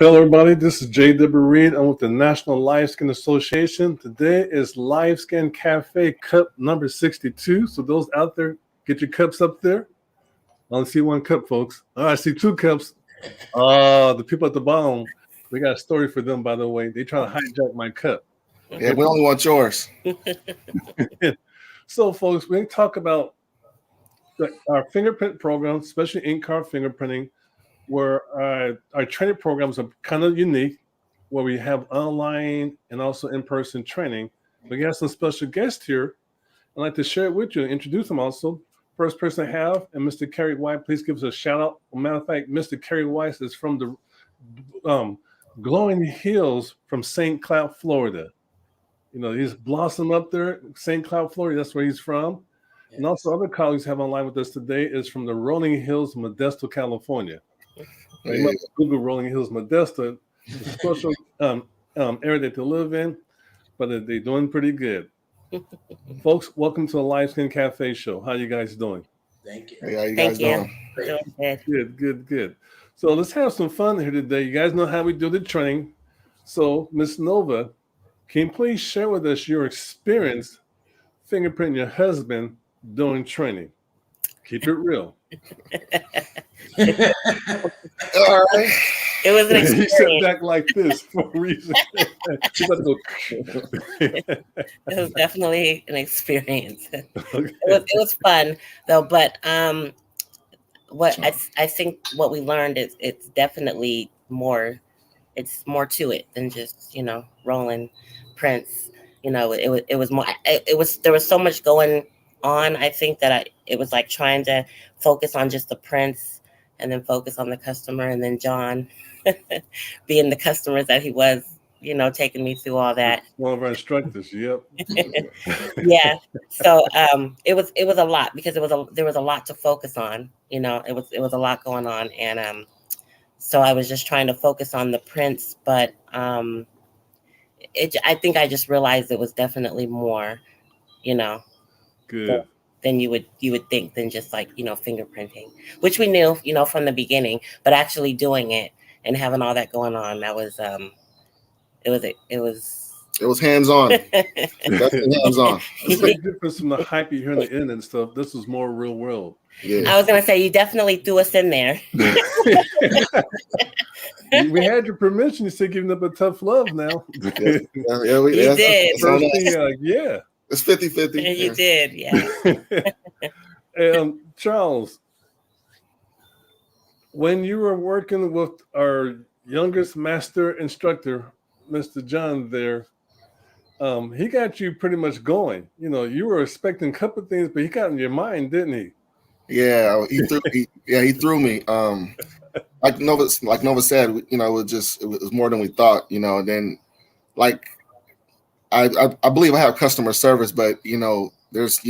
Hello, everybody. This is J.W. Reed. I'm with the National LiveScan Association. Today is LiveScan.Cafe Cup number 62. So those out there, get your cups up there. I only see one cup, folks. Oh, I see two cups. The people at the bottom, we got a story for them, by the way. They try to hijack my cup. Yeah, we only want yours. So, folks, we talk about our fingerprint program, especially in-car fingerprinting, where our training programs are kind of unique, where we have online and also in-person training. We have some special guests here. I'd like to share it with you and introduce them also. First person I have, and Mr. Kerry White, please give us a shout out. As a matter of fact, Mr. Kerry White is from the glowing hills from St. Cloud, Florida. You know, he's blossomed up there, St. Cloud, Florida. That's where he's from. Yes. And also other colleagues have online with us today is from the rolling hills, Modesto, California. You must Google Rolling Hills, Modesto, the special area that they live in, but they're doing pretty good. Folks, welcome to the LiveScan.Cafe show. How you guys doing? Thank you. Hey, how you guys doing? Good. So let's have some fun here today. You guys know how we do the training. So, Miss Nova, can you please share with us your experience fingerprinting your husband during training? Keep it real. All right. It was an experience. He sat back like this for a reason. It was definitely an experience. Okay. It was fun though, but what I think what we learned is it's definitely more. It's more to it than just rolling prints. It was more. There was so much going on. I think that it was like trying to focus on just the prints and then focus on the customer, and then John being the customer that he was, taking me through all that. One of our instructors, yep. Yeah. So it was a lot because there was a lot to focus on. It was a lot going on, and so I was just trying to focus on the prints, but I think I just realized it was definitely more, Good. Than you would think than just like, fingerprinting, which we knew, from the beginning, but actually doing it and having all that going on, that was, it was hands-on. Definitely hands-on. It's a big difference from the hype you hear in the end and stuff. This was more real world. Yeah. I was going to say, you definitely threw us in there. We had your permission. You said giving up a tough love now. You did. First thing, yeah. It's 50-50. You did, yeah. Charles, when you were working with our youngest master instructor, Mr. John there, he got you pretty much going. You were expecting a couple of things, but he got in your mind, didn't he? Yeah, he threw me. Like Nova said, it was more than we thought. And then, like, I believe I have customer service, but there's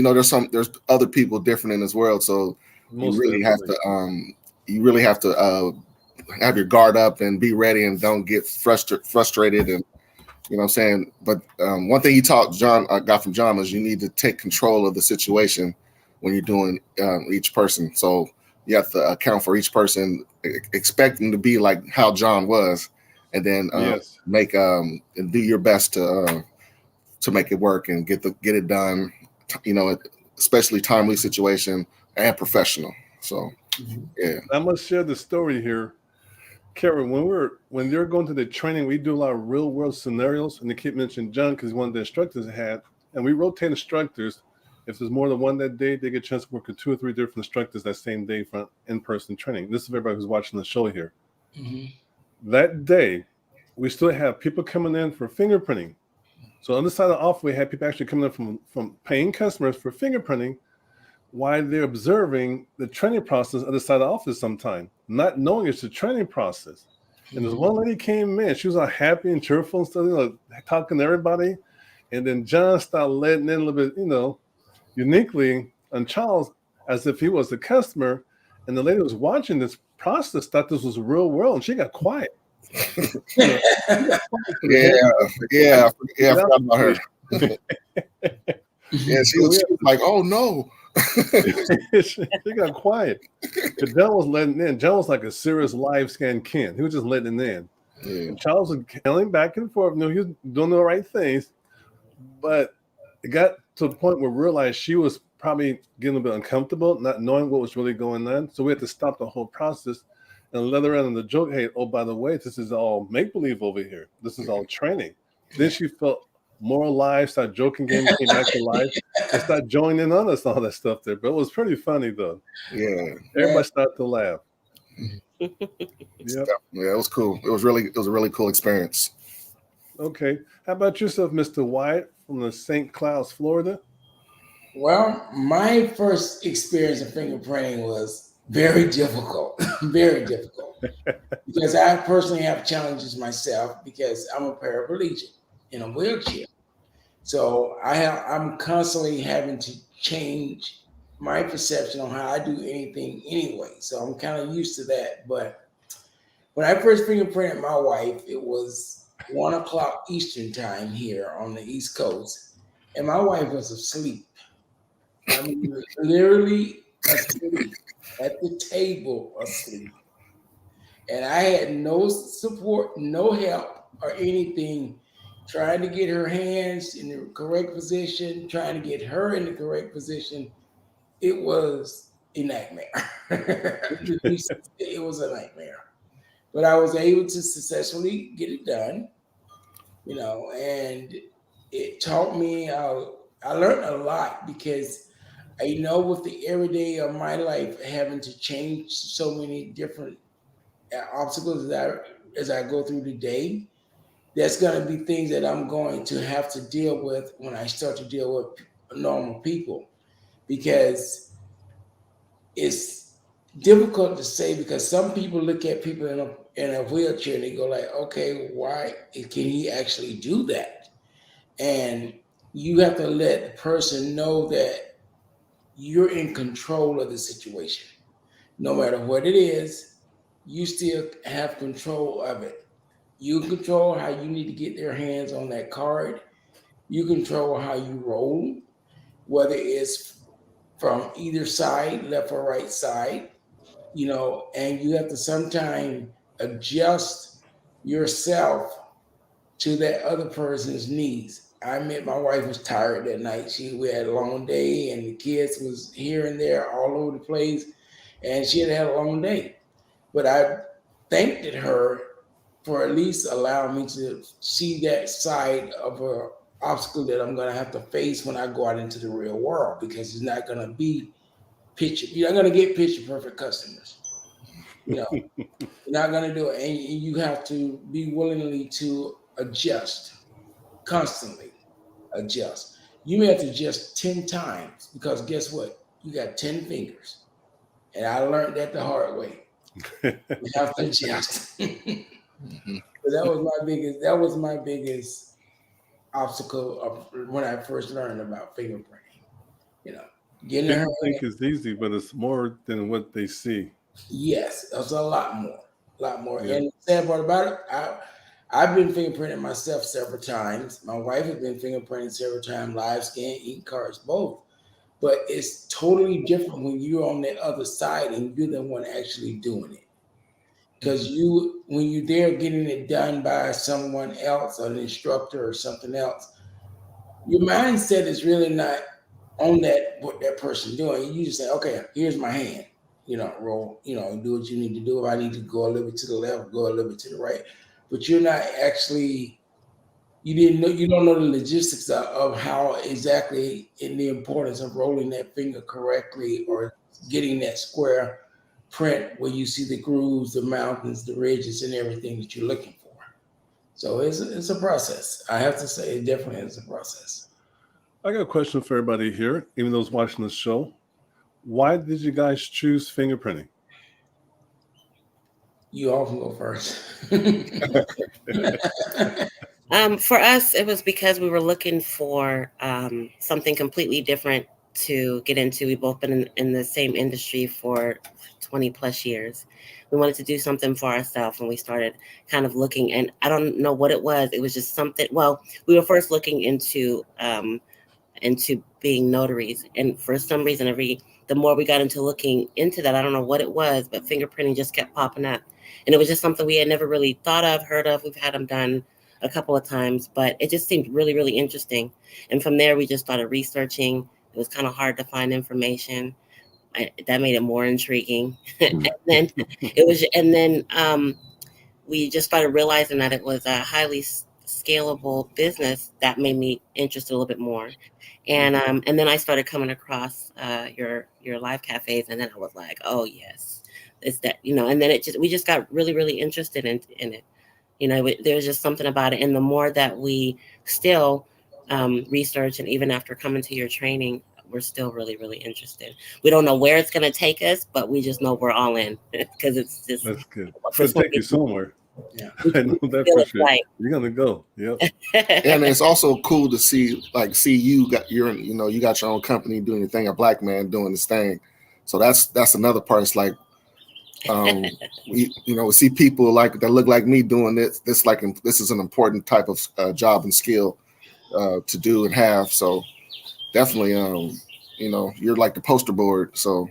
other people different in this world, so you really have to have your guard up and be ready and don't get frustrated, and what I'm saying. But one thing I got from John was you need to take control of the situation when you're doing each person. So you have to account for each person, expecting to be like how John was, and then make and do your best to make it work and get it done, especially timely situation and professional. So, yeah. I must share the story here. Karen, when they're going to the training, we do a lot of real world scenarios, and they keep mentioning John because one of the instructors had, and we rotate instructors. If there's more than one that day, they get a chance to work with 2 or 3 different instructors that same day for in-person training. This is everybody who's watching the show here. Mm-hmm. That day, we still have people coming in for fingerprinting. So on the side of the office, we had people actually coming in from paying customers for fingerprinting while they're observing the training process on the side of the office sometime, not knowing it's the training process. And this one lady came in, she was all happy and cheerful and stuff, talking to everybody. And then John started letting in a little bit, uniquely on Charles, as if he was the customer. And the lady was watching this process, thought this was real world, and she got quiet. Yeah, I forgot about her. Yeah, she was like, "Oh no." She got quiet. But John was letting in. John was like a serious LiveScan Ken. He was just letting in. Yeah. And Charles was handling back and forth. He was doing the right things, but it got to a point where we realized she was probably getting a bit uncomfortable, not knowing what was really going on. So we had to stop the whole process and let her in on the joke. Hey, oh, by the way, this is all make-believe over here. This is all training. Then she felt more alive, started joking again, came back to life, and started joining in on us, all that stuff there. But it was pretty funny, though. Yeah. Everybody started to laugh. Yeah, it was cool. It was a really cool experience. Okay. How about yourself, Mr. Wyatt from the St. Cloud, Florida? Well, my first experience of fingerprinting was very difficult, very difficult, because I personally have challenges myself because I'm a paraplegic in a wheelchair. So I'm constantly having to change my perception on how I do anything anyway. So I'm kind of used to that. But when I first fingerprinted my wife, it was 1 o'clock Eastern time here on the East Coast, and my wife was asleep. I mean, literally asleep at the table, asleep. And I had no support, no help or anything, trying to get her hands in the correct position, trying to get her in the correct position. It was a nightmare. It was a nightmare. But I was able to successfully get it done, and it taught me, I learned a lot because with the everyday of my life having to change so many different obstacles as I go through the day, there's going to be things that I'm going to have to deal with when I start to deal with normal people, because it's difficult to say, because some people look at people in a wheelchair and they go like, okay, why can he actually do that? And you have to let the person know that you're in control of the situation. No matter what it is, you still have control of it. You control how you need to get their hands on that card. You control how you roll, whether it's from either side, left or right side, and you have to sometimes adjust yourself to that other person's needs. I admit my wife was tired that night. We had a long day and the kids was here and there all over the place, and she had a long day. But I thanked her for at least allowing me to see that side of a obstacle that I'm going to have to face when I go out into the real world, because it's not going to be you're not going to get picture perfect customers. You're not going to do it. And you have to be willingly to adjust, constantly adjust. You may have to adjust 10 times, because guess what? You got 10 fingers. And I learned that the hard way. You have to adjust. So that was my biggest obstacle of when I first learned about fingerprinting. Getting People think it's easy, but it's more than what they see. Yes, it's a lot more. Yeah. And the sad part about it, I've been fingerprinting myself several times. My wife has been fingerprinting several times, LiveScan, ink cards, both. But it's totally different when you're on the other side and you're the one actually doing it. Because when you're there getting it done by someone else, an instructor or something else, your mindset is really not on what that person doing. You just say, okay, here's my hand. Roll, do what you need to do. If I need to go a little bit to the left, go a little bit to the right. But you're not actually, you don't know the logistics of how exactly, in the importance of rolling that finger correctly or getting that square print where you see the grooves, the mountains, the ridges, and everything that you're looking for. So it's a process. I have to say, it definitely is a process. I got a question for everybody here, even those watching the show. Why did you guys choose fingerprinting? You all can go first. For us, it was because we were looking for something completely different to get into. We've both been in the same industry for 20 plus years. We wanted to do something for ourselves, and we started kind of looking, and I don't know what it was. It was just something. Well, we were first looking into being notaries, and for some reason, the more we got into looking into that, I don't know what it was, but fingerprinting just kept popping up. And it was just something we had never really thought of, heard of. We've had them done a couple of times, but it just seemed really, really interesting. And from there, we just started researching. It was kind of hard to find information. That made it more intriguing. And then we just started realizing that it was a highly scalable business. That made me interested a little bit more. And then I started coming across your live cafes, and then I was like, oh yes, it's that, and then we just got really, really interested in it. There's just something about it. And the more that we still research, and even after coming to your training, we're still really, really interested. We don't know where it's going to take us, but we just know we're all in, because it's just. That's good. It's take you somewhere. Yeah, I know that for sure. Right. You're gonna go. Yep. And it's also cool to see you got your own company doing your thing, a Black man doing his thing. So that's another part. It's like, we see people that look like me doing this. This is an important type of job and skill to do and have. So definitely, you're like the poster board. So.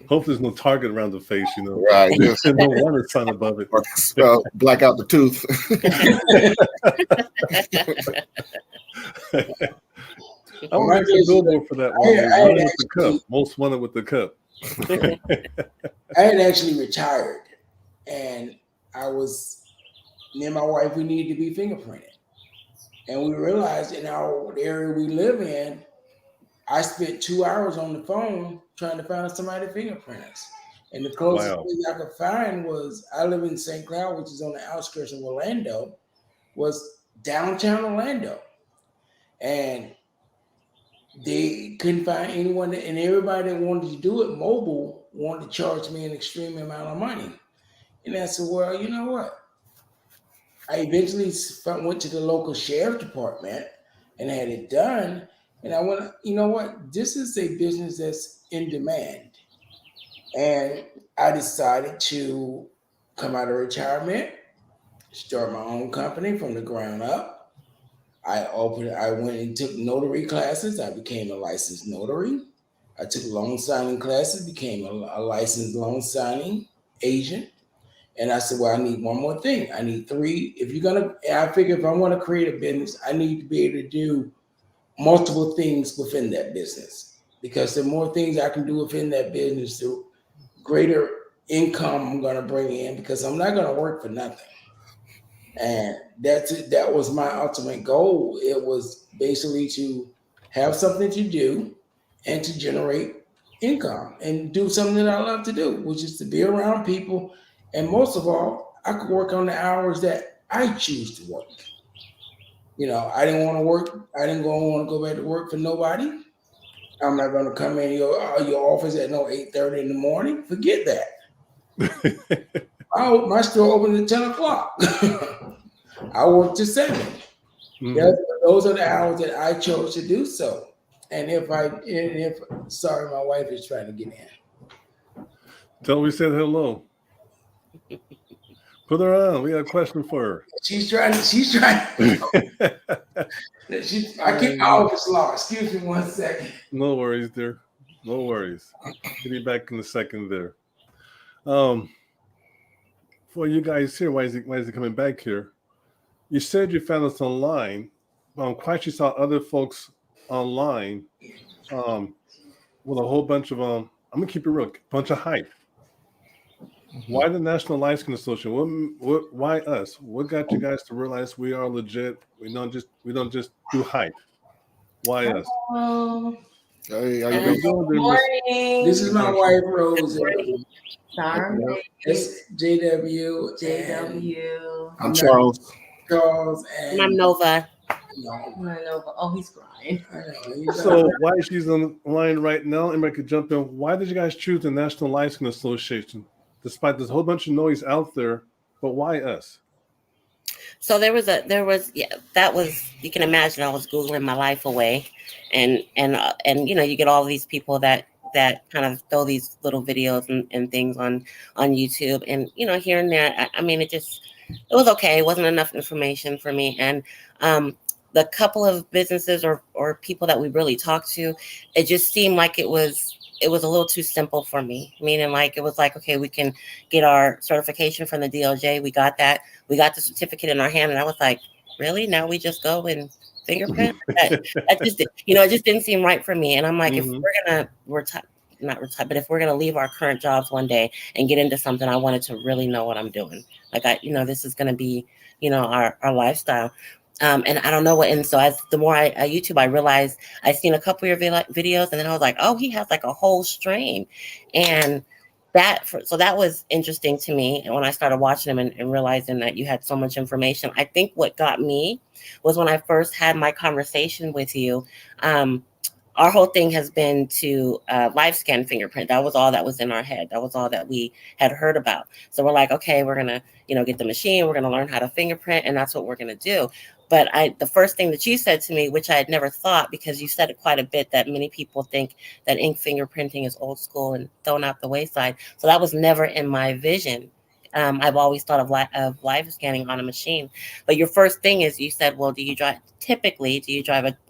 Hope there's no target around the face, Right. Yes. And no warning sign above it. Black out the tooth. I want to billboard for that one. With the cup. Most wanted with the cup. I had actually retired, and me and my wife, we needed to be fingerprinted. And we realized in our area we live in, I spent 2 hours on the phone trying to find somebody to fingerprint us. And the closest place I could find was, I live in St. Cloud, which is on the outskirts of Orlando, was downtown Orlando. And they couldn't find anyone, and everybody that wanted to do it mobile wanted to charge me an extreme amount of money. And I said, well, you know what? I eventually went to the local sheriff department and had it done. And I went, you know what? This is a business that's in demand. And I decided to come out of retirement, start my own company from the ground up. I went and took notary classes. I became a licensed notary. I took loan signing classes, became a licensed loan signing agent. And I said, well, I need one more thing. I need 3. I figure if I want to create a business, I need to be able to do multiple things within that business, because the more things I can do within that business, the greater income I'm going to bring in, because I'm not going to work for nothing. And that was my ultimate goal. It was basically to have something to do and to generate income and do something that I love to do, which is to be around people. And most of all, I could work on the hours that I choose to work. I didn't want to work. I didn't want to go back to work for nobody. I'm not going to come in your office at 8:30 in the morning. Forget that. My store opens at 10 o'clock. I work till 7. Mm-hmm. Those are the hours that I chose to do so. And sorry, my wife is trying to get in. Tell her we said hello. Put her on. We got a question for her. She's trying. I can't office law. Excuse me 1 second. No worries, dear. No worries. Get you back in a second there. For you guys here, why is he coming back here? You said you found us online. I'm quite sure you saw other folks online with a whole bunch of I'm gonna keep it real, bunch of hype. Why the National LiveScan Association? Why us? What got you guys to realize we are legit? We don't just do hype. Why us? Hey, good morning. This is my wife, Rose. Sorry. It's JW. I'm Charles. And I'm Nova. Oh, he's crying. So why she's online right now, and I could jump in. Why did you guys choose the National LiveScan Association? Despite there's a whole bunch of noise out there, but why us? So that was, you can imagine I was Googling my life away, and you get all these people that kind of throw these little videos and things on YouTube, and here and there. I mean, it was okay. It wasn't enough information for me, and the couple of businesses or people that we really talked to, it just seemed like it was it was a little too simple for me. Meaning, like, it was like, okay, we can get our certification from the DOJ. We got that. We got the certificate in our hand, and I was like, really? Now we just go and fingerprint? That just, it just didn't seem right for me. And I'm like, if we're gonna not retire, but if we're gonna leave our current jobs one day and get into something, I wanted to really know what I'm doing. Like, this is gonna be, our lifestyle. And I don't know what. And so the more I YouTube, I realized I seen a couple of your videos, and then I was like, oh, he has like a whole stream, and so that was interesting to me. And when I started watching them and realizing that you had so much information, I think what got me was when I first had my conversation with you. Our whole thing has been to LiveScan fingerprint. That was all that was in our head. That was all that we had heard about. So we're like, okay, we're going to, get the machine. We're going to learn how to fingerprint, and that's what we're going to do. But the first thing that you said to me, which I had never thought, because you said it quite a bit, that many people think that ink fingerprinting is old school and thrown out the wayside. So that was never in my vision. I've always thought of live scanning on a machine. But your first thing is, you said, well, do you drive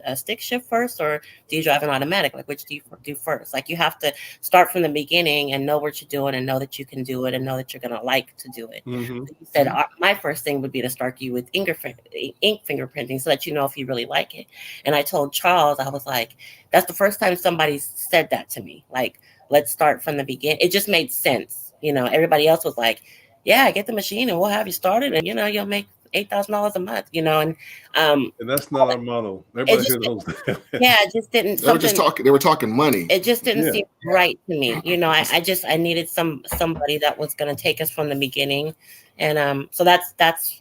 a stick shift first, or do you drive an automatic? Like, which do you do first? Like, you have to start from the beginning and know what you're doing and know that you can do it and know that you're going to like to do it. You said, my first thing would be to start you with ink fingerprinting so that you know if you really like it. And I told Charles, I was like, that's the first time somebody said that to me. Like, let's start from the beginning. It just made sense. Everybody else was like, yeah, get the machine and we'll have you started, and you'll make $8,000 a month, and that's not our model. Everybody here knows that. Yeah, it just didn't. They were talking money. It just didn't seem right to me. I needed somebody that was going to take us from the beginning, and so that's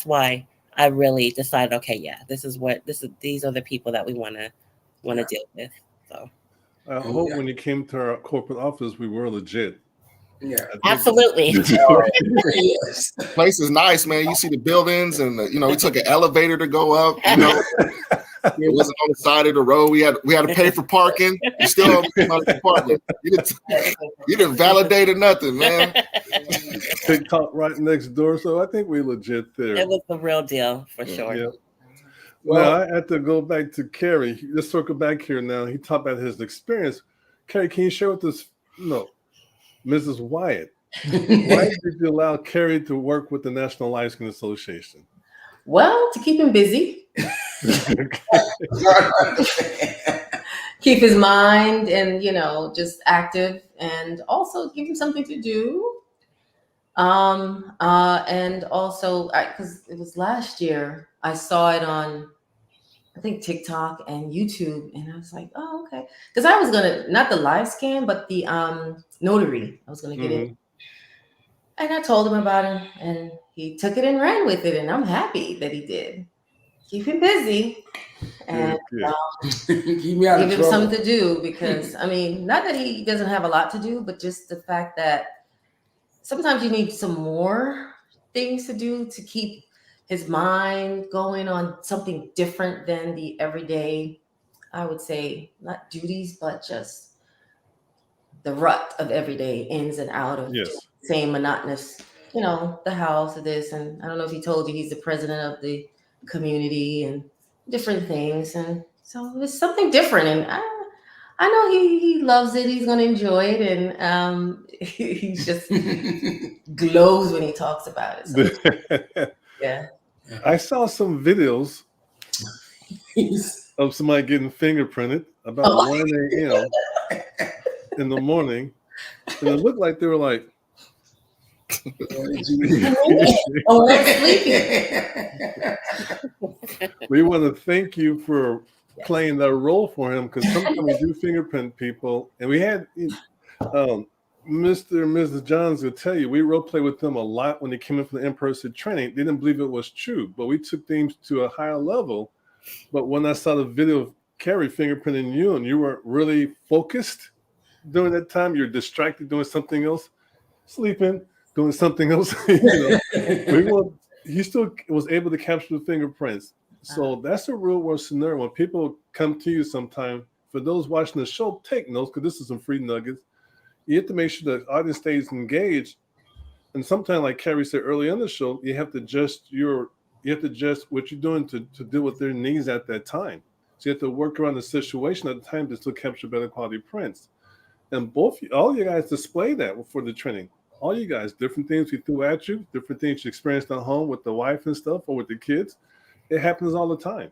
why I really decided, okay, yeah, these are the people that we want to deal with. So I hope when you came to our corporate office, we were legit. Yeah, absolutely. Yes. The place is nice, man. You see the buildings, and we took an elevator to go up. It wasn't on the side of the road. We had to pay for parking. You still don't pay for parking. You didn't validate or nothing, man. TikTok right next door, so I think we legit there. It was the real deal for sure. Yeah. Well, now I have to go back to Kerry. Let's circle back here now. He talked about his experience. Kerry, can you share with us, Mrs. Wyatt, why did you allow Kerry to work with the National LiveScan Association? Well, to keep him busy. Keep his mind and, just active, and also give him something to do. And also, because it was last year, I saw it on, I think, TikTok and YouTube, and I was like, oh, okay. Because I was gonna, not the live scan, but the notary. I was gonna get it. And I told him about it, and he took it and ran with it, and I'm happy that he did. Keep him busy and give him something to do, because not that he doesn't have a lot to do, but just the fact that sometimes you need some more things to do to keep his mind going on something different than the everyday, I would say, not duties, but just the rut of everyday ins and out of the same monotonous, the house of this. And I don't know if he told you, he's the president of the community and different things. And so it's something different. And I know he loves it. He's going to enjoy it. And he just glows when he talks about it. So, yeah. I saw some videos of somebody getting fingerprinted about 1 a.m. in the morning, and it looked like they were like, we want to thank you for playing that role for him, because sometimes we do fingerprint people, and we had Mr. and Mrs. Johns will tell you, we role play with them a lot when they came in for the in-person training. They didn't believe it was true, but we took things to a higher level. But when I saw the video of Kerry fingerprinting you, and you were really focused during that time, you're distracted doing something else, sleeping, doing something else. He still was able to capture the fingerprints. So that's a real world scenario. When people come to you sometime, for those watching the show, take notes, because this is some free nuggets. You have to make sure the audience stays engaged. And sometimes, like Kerry said early on the show, you have to adjust what you're doing to deal with their needs at that time. So you have to work around the situation at the time to still capture better quality prints. And all you guys display that for the training. All you guys, different things we threw at you, different things you experienced at home with the wife and stuff or with the kids. It happens all the time.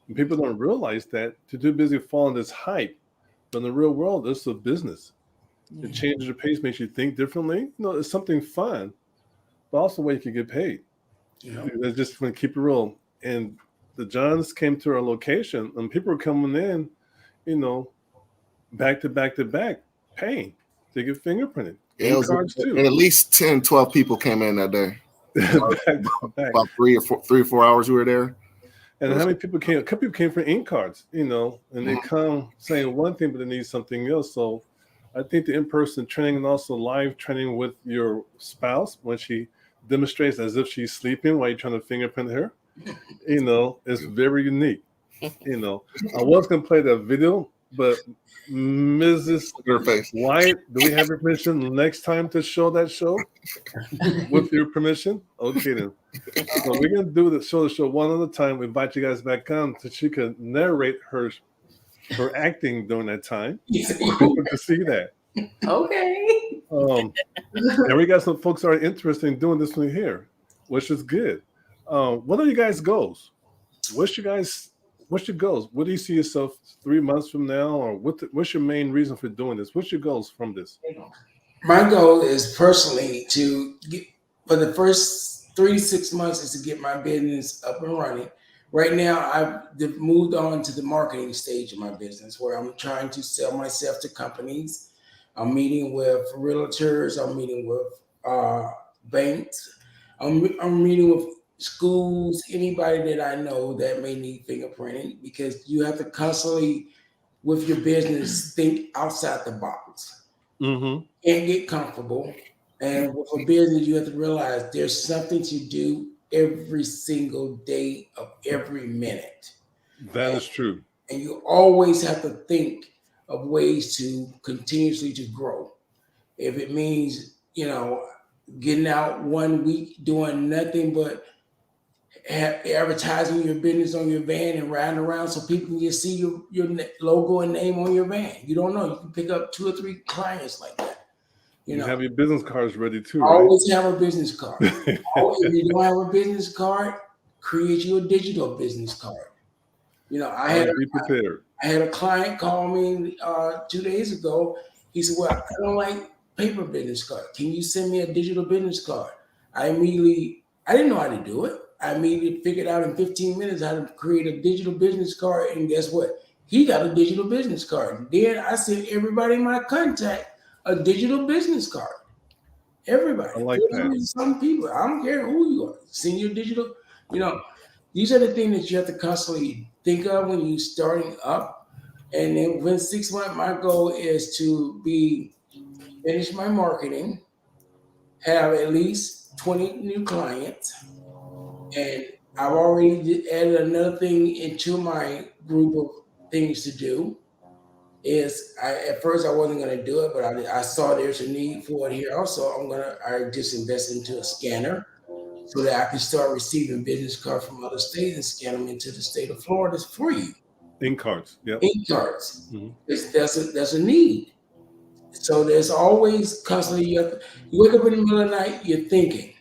And people don't realize that they're too busy following this hype. But in the real world, this is a business. Yeah. It changes your pace, makes you think differently. You know, it's something fun, but also a way you can get paid. Yeah. It's just want to keep it real. And the Johns came to our location, and people were coming in, you know, back to back to back, paying to get fingerprinted. Yeah, cards too. And at least 10, 12 people came in that day. back to back. About 3 or 4 hours we were there. And how many people came? A couple people came for ink cards, you know, and they come saying one thing, but they need something else. So I think the in-person training and also live training with your spouse when she demonstrates as if she's sleeping while you're trying to fingerprint her, you know, is very unique. You know, I was going to play that video, but Mrs. Wyatt, do we have your permission next time to show that show? With your permission? Okay, then. So we're going to do the show one at a time. We invite you guys back on so she can narrate her acting during that time. To see that. Okay. And we got some folks that are interested in doing this one here, which is good. What are you guys' goals? What's your goals? What do you see yourself 3 months from now, or what's your main reason for doing this? What's your goals from this? My goal is personally to get, for the first 3 to 6 months, is to get my business up and running. Right now, I've moved on to the marketing stage of my business, where I'm trying to sell myself to companies. I'm meeting with realtors. I'm meeting with banks. I'm meeting with schools, anybody that I know that may need fingerprinting, because you have to constantly, with your business, think outside the box and get comfortable. And with a business, you have to realize there's something to do every single day of every minute. That is true. And you always have to think of ways to continuously to grow. If it means, you know, getting out 1 week doing nothing but advertising your business on your van and riding around so people can just see your logo and name on your van. You don't know. You can pick up 2 or 3 clients like that. You know, have your business cards ready too. Always have a business card. If you don't have a business card, create you a digital business card. You know, I had a client call me 2 days ago. He said, "Well, I don't like paper business card. Can you send me a digital business card?" I didn't know how to do it. I immediately figured out in 15 minutes how to create a digital business card. And guess what? He got a digital business card. Then I sent everybody in my contact a digital business card. Everybody. I like that. Some people, I don't care who you are. Send your digital, you know, these are the things that you have to constantly think of when you're starting up. And then within 6 months, my goal is to finish my marketing, have at least 20 new clients. And I've already added another thing into my group of things to do. At first I wasn't going to do it, but I saw there's a need for it here. Also, I just invest into a scanner so that I can start receiving business cards from other states and scan them into the state of Florida for you. Ink cards, yeah. Ink cards. That's a need. So there's always constantly, you wake up in the middle of the night, you're thinking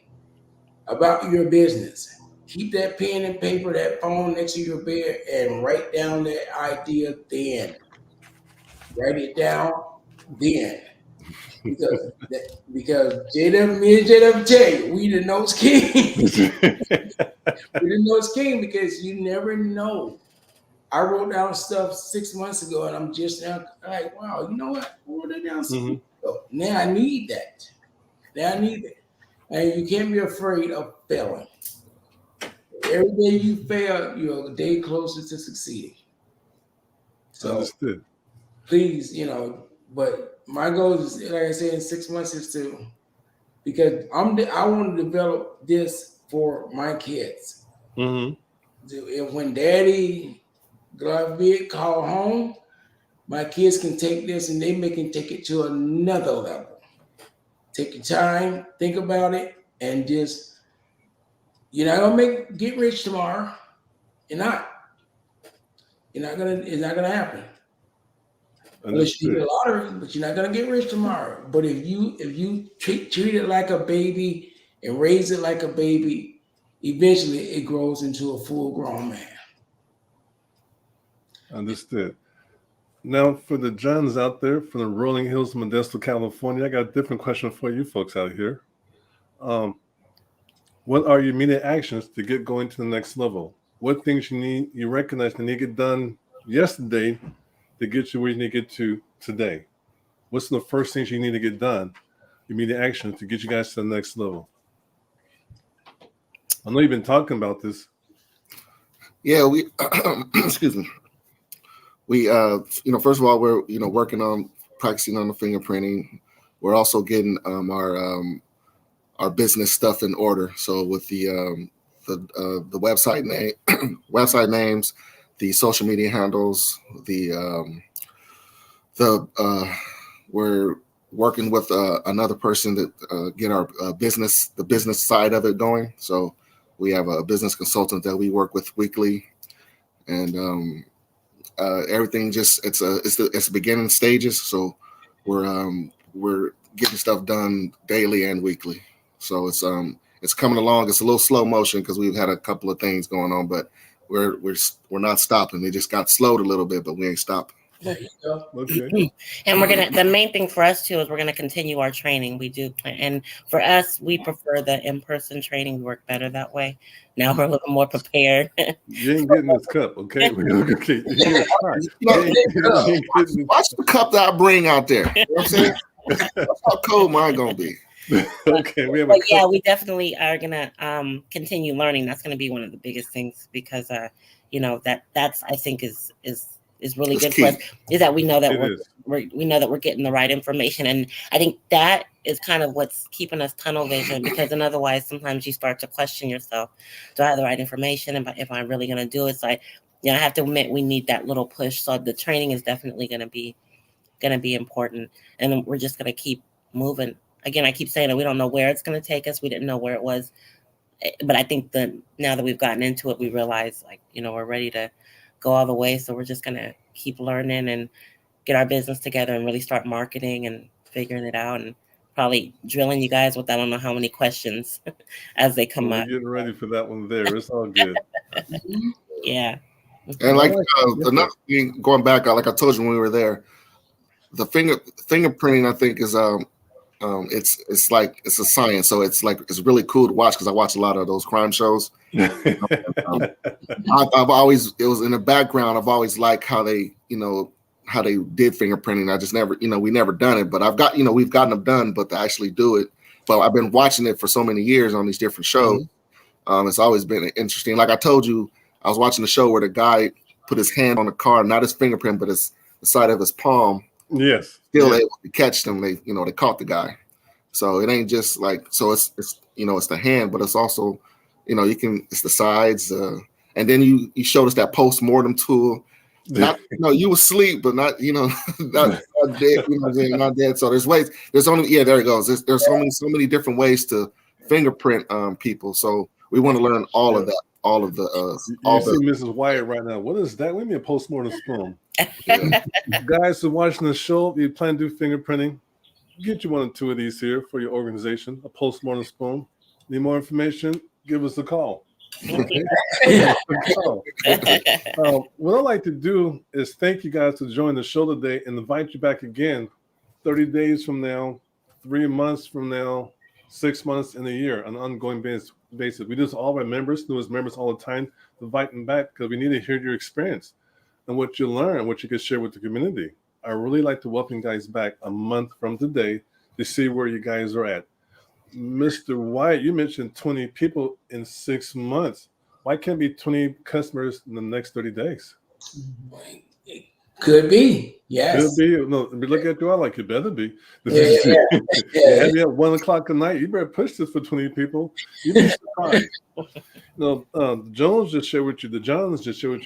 about your business. Keep that pen and paper, that phone next to your bed, and write down that idea then. Write it down then. Because me and JW tell you, we the notes king. We the notes king, because you never know. I wrote down stuff 6 months ago, and I'm just now like, wow, you know what? I wrote that down 6 months ago. Now I need that. And you can't be afraid of failing. Every day you fail, you're a day closer to succeeding. So understood. Please, you know, but my goal is, like I said, in 6 months is because I want to develop this for my kids. And when daddy call home, my kids can take this and they can take it to another level. Take your time, think about it, and just, you're not gonna get rich tomorrow. You're not. It's not gonna happen. unless you get a lottery, but you're not gonna get rich tomorrow. But if you treat it like a baby and raise it like a baby, eventually it grows into a full-grown man. Understood. Now, for the Johns out there from the rolling hills of Modesto, California, I got a different question for you folks out here. What are your immediate actions to get going to the next level? What things you recognize that need to get done yesterday to get you where you need to get to today? What's the first things you need to get done, immediate action to get you guys to the next level? I know you've been talking about this. Yeah, we excuse me. We first of all, we're working on practicing on the fingerprinting. We're also getting our business stuff in order. So with the website name, website names, the social media handles, we're working with another person to get our the business side of it going. So we have a business consultant that we work with weekly, and everything just it's the beginning stages. So we're getting stuff done daily and weekly. So it's coming along. It's a little slow motion because we've had a couple of things going on, but we're not stopping. It just got slowed a little bit, but we ain't stopping. There you go. Okay. And the main thing for us too is we're gonna continue our training. We do plan, and for us, we prefer the in-person training. We work better that way. Now we're a little more prepared. You ain't getting this cup, okay? Okay. Watch the cup that I bring out there. You know what I'm saying? That's how cold mine gonna be. Okay, we definitely are gonna continue learning. That's gonna be one of the biggest things because that's I think is really good for us, is that we know that we're getting the right information. And I think that is kind of what's keeping us tunnel vision, because then otherwise sometimes you start to question yourself. Do I have the right information? If I'm really gonna do it? So I have to admit we need that little push. So the training is definitely gonna be important, and we're just gonna keep moving. Again, I keep saying that we don't know where it's gonna take us. We didn't know where it was, but I think that now that we've gotten into it, we realize we're ready to go all the way. So we're just gonna keep learning and get our business together and really start marketing and figuring it out, and probably drilling you guys with I don't know how many questions as they come up. We're getting ready for that one there. It's all good. Yeah. And like another thing, going back, like I told you when we were there, the fingerprinting I think is it's a science. So it's really cool to watch because I watch a lot of those crime shows. I've always, it was in the background. I've always liked how they did fingerprinting. I just never, we never done it, but we've gotten them done, but to actually do it. But I've been watching it for so many years on these different shows. It's always been interesting. Like I told you, I was watching the show where the guy put his hand on the card, not his fingerprint, but the side of his palm. Yes. Still able to catch them. They caught the guy. So it ain't just it's the hand, but it's also, it's the sides. And then you showed us that post-mortem tool. Not, you were asleep, but not dead, not dead. So there's ways, there it goes. There's so many different ways to fingerprint people. So we want to learn all of that. All of the see Mrs. Wyatt right now. What is that? What do you mean a post-mortem spoon? Guys who are watching the show, you plan to do fingerprinting, get you one or two of these here for your organization, a post-mortem spoon. Need more information? Give us a call. Okay? What I'd like to do is thank you guys for joining the show today and invite you back again 30 days from now, 3 months from now, 6 months, and a year on an ongoing basis. We do this all our members, newest members all the time, invite them back because we need to hear your experience and what you learn, what you can share with the community. I really like to welcome you guys back a month from today to see where you guys are at. Mr. Wyatt, you mentioned 20 people in 6 months. Why can't it be 20 customers in the next 30 days? It could be. Yes. Could be. No, look at you. I like it better be. Yeah. At 1 o'clock at night, you better push this for 20 people. You'd be surprised. The Johns just shared with you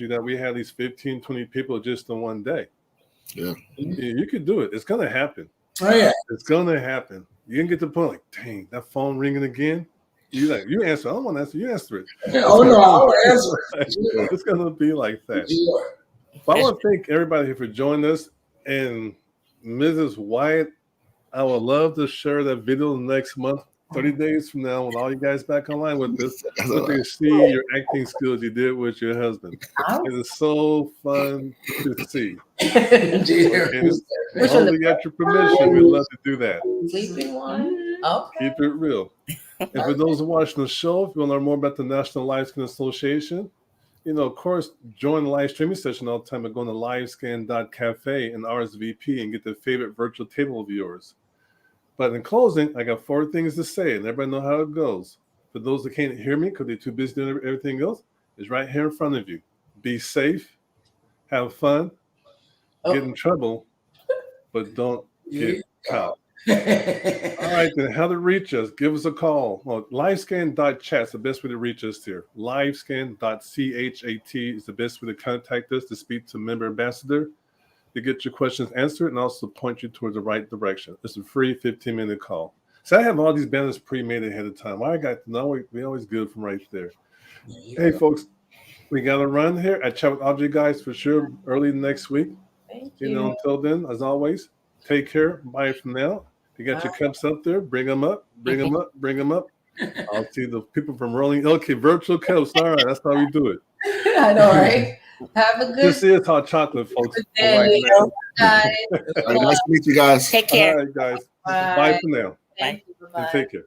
that we had these 15, 20 people just in one day. Yeah. You could do it. It's going to happen. Oh, yeah. It's going to happen. You can get to the point like, dang, that phone ringing again. You answer. I don't want to answer. You answer it. Oh, no, I will answer it. It's going to be like that. Sure. But I want to thank everybody here for joining us. And Mrs. White, I would love to share that video next month, 30 days from now, with all you guys back online with us. Let me see your acting skills you did with your husband. It is so fun to see. And once we got your permission, we'd love to do that. Sleeping one. Okay. Keep it real. And for those who are watching the show, if you want to learn more about the National LiveScan Association, of course, join the live streaming session all the time by going to LiveScan.Cafe and RSVP and get the favorite virtual table of yours. But in closing, I got 4 things to say, and everybody know how it goes. For those that can't hear me because they're too busy doing everything else, it's right here in front of you. Be safe, have fun, get in trouble, but don't get caught. All right, then how to reach us? Give us a call. Well, LiveScan.chat is the best way to reach us here. LiveScan.chat is the best way to contact us to speak to a member ambassador, to get your questions answered, and also point you towards the right direction. It's a free 15-minute call. So I have all these banners pre-made ahead of time. I got to know we always good from right there. Hey, folks, we got to run here. I chat with all you guys for sure early next week. Thank you. Until then, as always, take care. Bye for now. You got your cups up there. Bring them up. Bring them up. Bring them up. I'll see the people from Rolling. Okay, virtual cups. All right, that's how we do it. I know, right? Have a good. This is hot chocolate, folks. Day, guys. Nice to meet you guys. Take care. All right, guys. Bye for now. Bye. And take care.